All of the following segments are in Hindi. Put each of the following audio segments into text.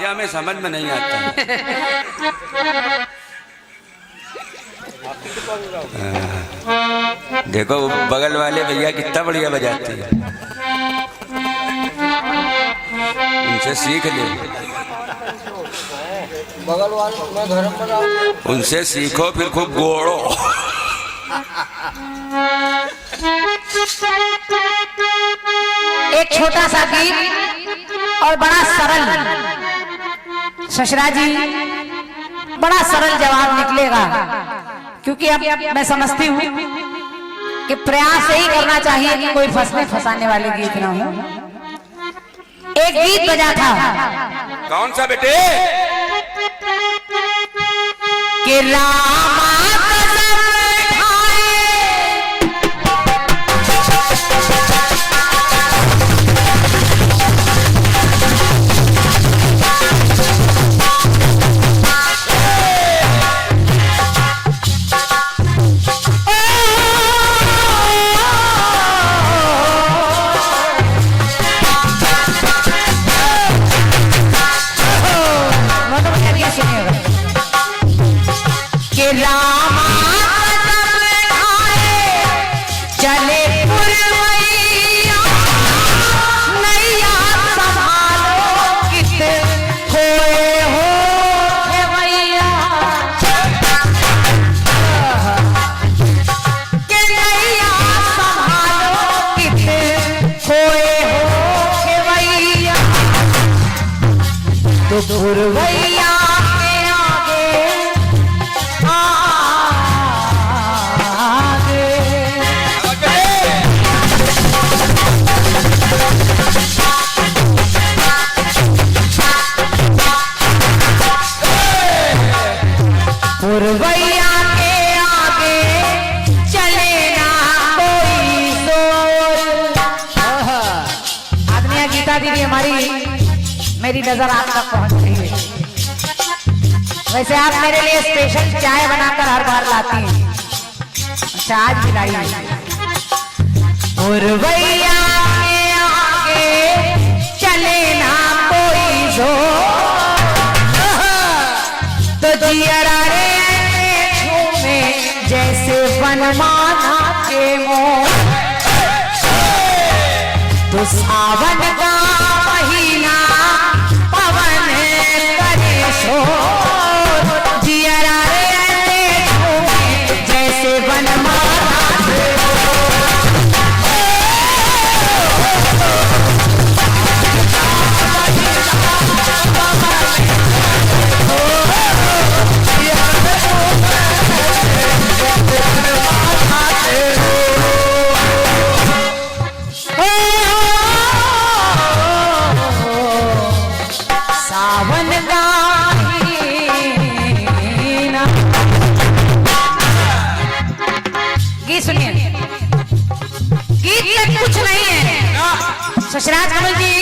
बाजा में समझ में नहीं आता। देखो बगल वाले भैया कितना बढ़िया बजाते हैं, उनसे सीख ले। बगल वाले मैं घर पर उनसे सीखो फिर खूब गोड़ो। एक छोटा सा गीत और बड़ा सरल, ससुरा जी बड़ा सरल जवाब निकलेगा, क्योंकि अब मैं समझती हूँ कि प्रयास यही करना चाहिए कि कोई फंसने फंसाने वाले गीत ना हो। एक गीत बजा था, कौन सा बेटे? कि रामा भैया पुरवैया के आगे चले ना कोई जोर। आदमी गीता दीदी हमारी, मेरी नजर आप तक पहुंच रही है। वैसे आप मेरे लिए स्पेशल चाय बनाकर हर बार लाती हैं, अच्छा आज भी लाई। पुरवैया के आगे चले ना कोई जोर, तो जियरा रे झूमे जैसे वनमाला के मोर। तो सावन का महीना पवन करे शोर, जियरा रे झूमे जैसे वनमाला के सावन का महीना। गीत सुनिए, गीत में कुछ नहीं है ससुराज कमल जी,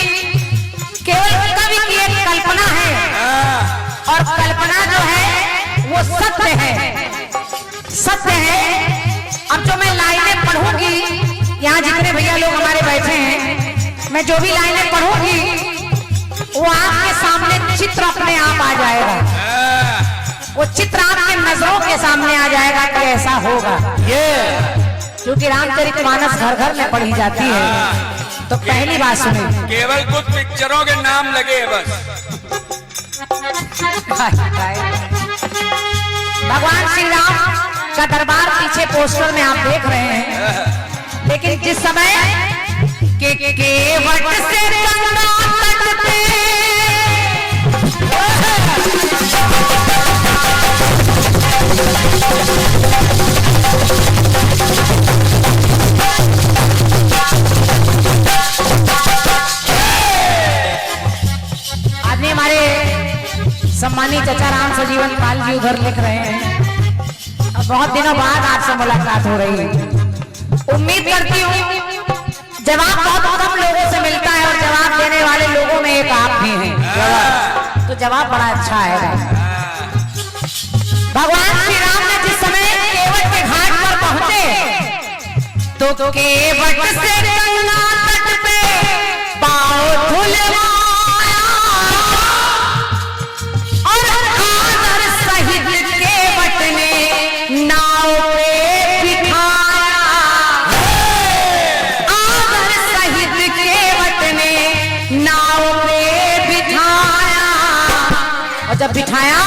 केवल कवि की एक कल्पना है, और कल्पना जो है वो सत्य है, सत्य है। अब जो मैं लाइनें पढ़ूंगी, यहाँ जितने भैया लोग हमारे बैठे हैं, मैं जो भी लाइनें पढ़ूंगी वो आपके सामने चित्र अपने आप आ जाएगा, वो चित्र आपके नजरों के सामने आ जाएगा कि ऐसा होगा। ये क्योंकि रामचरितमानस घर घर में पढ़ी जाती है। तो पहली बात सुने, केवल कुछ पिक्चरों के नाम लगे बस। भगवान श्री राम का दरबार पीछे पोस्टर में आप देख रहे हैं, लेकिन जिस समय के वट से गंगा तट पे आदमी हमारे सम्मानित चचा राम सजीवन पाल जी उधर लिख रहे हैं, अब बहुत दिनों बाद आपसे मुलाकात हो रही है। उम्मीद करती हूँ जवाब बहुत कम लोगों से मिलता है, और जवाब देने वाले लोगों में एक आप भी हैं, तो जवाब बड़ा अच्छा है। भगवान श्री राम ने जिस समय केवट के घाट पर पहुंचे, तो केवट से गंगा तट पे पांव धुलवाया, जब बिठाया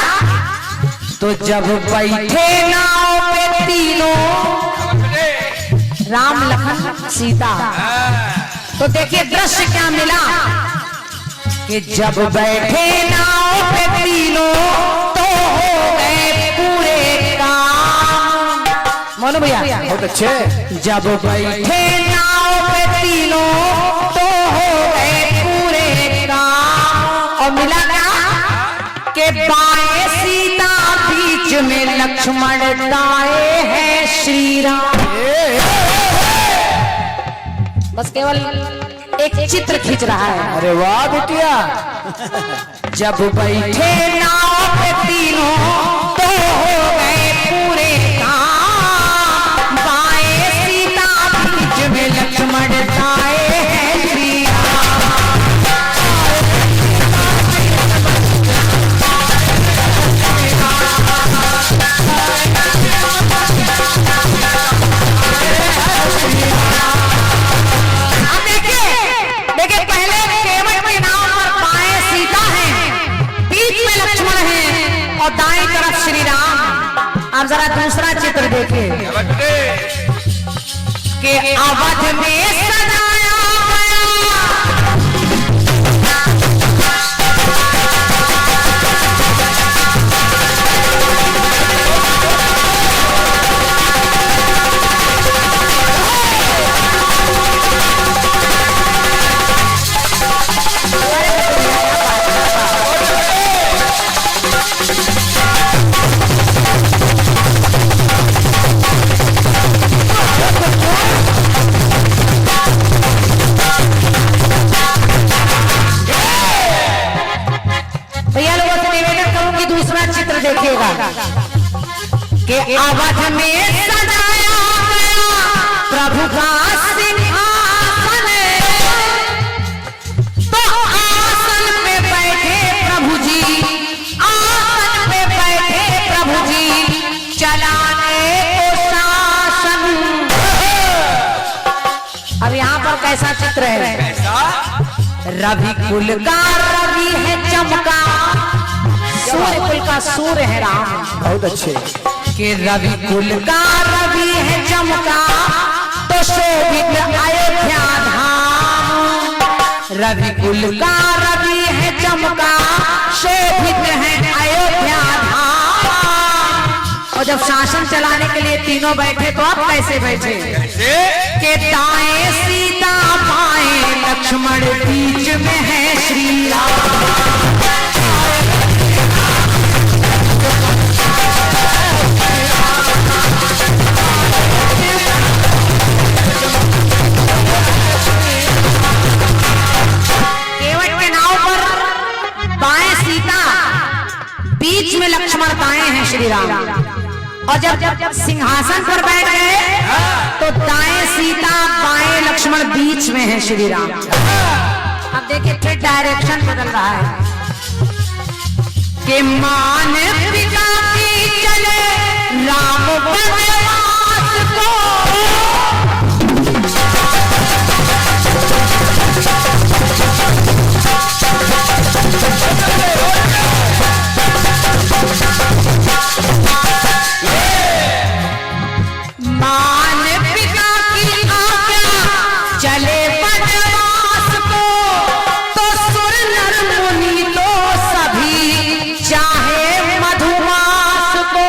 तो जब बैठे नाव पे तीनों राम लखन सीता, तो देखिए दृश्य क्या मिला कि जब बैठे नाव पे तीनों तो हो गए पूरे काम। मोनू भैया बहुत अच्छे। जब बैठे नाव पे तीनों तो हो गए पूरे काम। और मिला क्या कि बाएं सीता बीच में लक्ष्मण दाएं है श्री राम। बस केवल एक चित्र खींच रहा है। अरे वाह बिटिया। जब बैठे नाव पे तीनों तो हो गए पूरे काम। बाएं सीता बीच में लक्ष्मण दाएं है श्री राम। देखिए पहले केवट के नाव पर बाएं सीता है, बीच में लक्ष्मण है और दाएं तरफ श्री राम। अब जरा दूसरा चित्र देखिए कि अवध में सजाया गया भैया लोगों से निवेदन करूं कि दूसरा चित्र देखिएगा कि अवध में सजाया गया प्रभु का सिंहासन। तो आसन पे बैठे प्रभु जी, आसन पे बैठे प्रभु जी, चलाने को शासन। अब यहाँ पर कैसा चित्र है? रवि कुल का रवि है चमका, सूर्य कुल का सूर्य है राम। बहुत अच्छे। कि रवि कुल का रवि है चमका तो शोभित अयोध्या धाम। रवि कुल का रवि है चमका शोभित है अयोध्या धाम। और जब शासन चलाने के लिए तीनों बैठे तो अब कैसे बैठे? के दाएं सीता बाएं लक्ष्मण बीच में है श्री राम। केवट के नाव पर बाएं सीता, बीच में लक्ष्मण दाएं हैं श्री राम। और जब सिंहासन पर बैठ गए तो दाएं सीता बाएं लक्ष्मण बीच में है श्री राम। अब देखिए फिर डायरेक्शन बदल रहा है कि मान पिता की चले राम वनवास को। मान पिता की आज्ञा चले वनवास को, तो सुर नर मुनि तो सभी चाहे मधुमास को।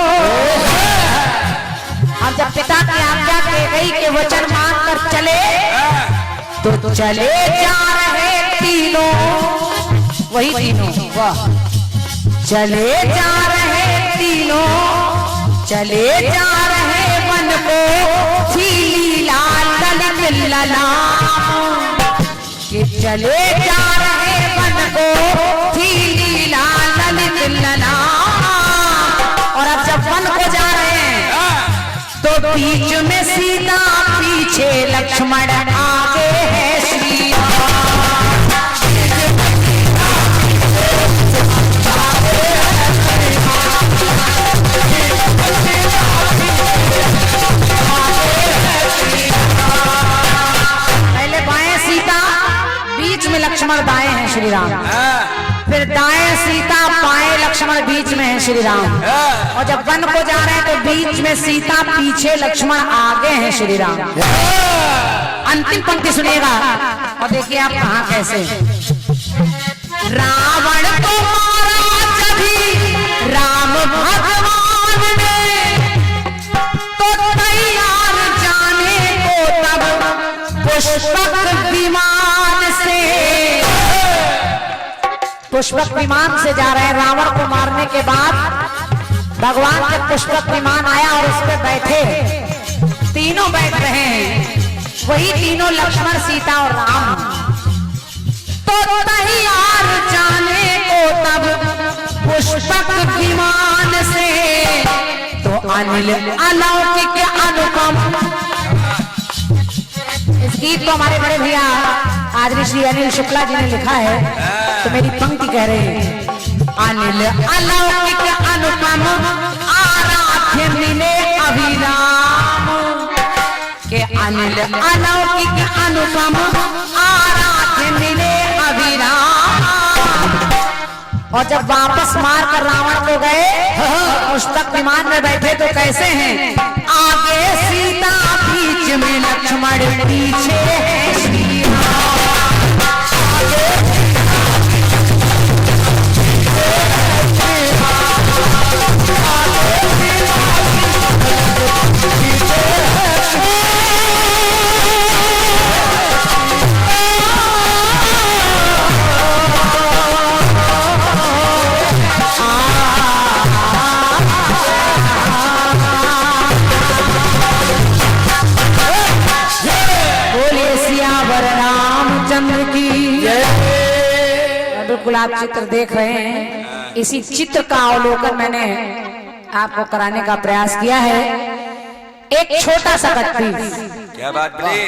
अब जब पिता की आज्ञा के गई के वचन मानकर चले तो चले जा रहे तीनों, वही तीनों, वाह, चले जा रहे तीनों, चले जा रहे वन को थी लीला ललित ललाम। कि चले जा रहे वन को थी लीला ललित ललाम। और अब जब वन को जा रहे हैं तो बीच में सीता, पीछे लक्ष्मण, आगे है श्री राम। पहले बाएं सीता, बीच में लक्ष्मण दाएं हैं श्री राम। फिर दाएं सीता बाएं लक्ष्मण बीच में है श्री राम, और जब वन को जा रहे हैं तो बीच में सीता, पीछे लक्ष्मण, आगे हैं श्री राम। अंतिम पंक्ति सुनिएगा और देखिए आप कहां कैसे। रावण को मारा जभी राम भगवान ने, तो तैयार जाने को तब पुष्पक विमान से। पुष्पक विमान से जा रहे हैं। रावण को मारने के बाद भगवान के पुष्पक विमान आया और उस पर बैठे, तीनों बैठ रहे हैं, वही तीनों लक्ष्मण, सीता और राम। तो तैयार जाने को तब पुष्पक विमान से, तो अनिल अलौकिक अनुपम। इस गीत को हमारे बड़े भैया आदरणीय श्री अनिल शुक्ला जी ने लिखा है, तो मेरी पंक्ति कह रहे हैं। अनिल अलौकिक अनुपम आराध्य मिले अभिराम, के अनिल अलौकिक अनुपम आराध्य मिले अभिराम। और जब वापस मार कर रावण को गए, पुष्पक विमान में बैठे तो कैसे हैं? आगे सीता, बीच में लक्ष्मण, पीछे है श्री राम। बिल्कुल आप चित्र देख रहे हैं, इसी चित्र का अवलोकन मैंने आपको कराने का प्रयास किया है। एक छोटा सा कट प्लीज। क्या बात बोली?